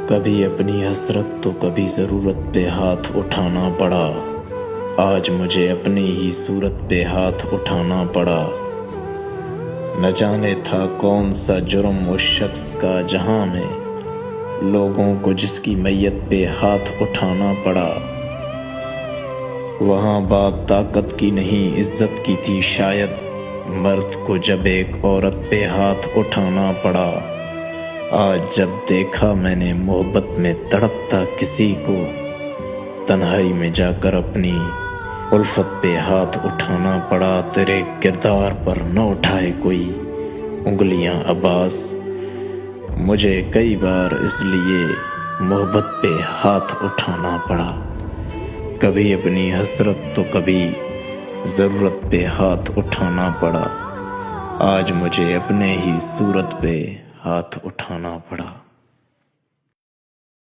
کبھی اپنی حسرت تو کبھی ضرورت پہ ہاتھ اٹھانا پڑا، آج مجھے اپنی ہی صورت پہ ہاتھ اٹھانا پڑا۔ نہ جانے تھا کون سا جرم اس شخص کا جہاں میں لوگوں کو جس کی میت پہ ہاتھ اٹھانا پڑا۔ وہاں بات طاقت کی نہیں عزت کی تھی شاید، مرد کو جب ایک عورت پہ ہاتھ اٹھانا پڑا۔ آج جب دیکھا میں نے محبت میں تڑپتا کسی کو، تنہائی میں جا کر اپنی الفت پہ ہاتھ اٹھانا پڑا۔ تیرے کردار پر نہ اٹھائے کوئی انگلیاں عباس، مجھے کئی بار اس لیے محبت پہ ہاتھ اٹھانا پڑا۔ کبھی اپنی حسرت تو کبھی ضرورت پہ ہاتھ اٹھانا پڑا، آج مجھے اپنے ہی صورت پہ ہاتھ اٹھانا پڑا۔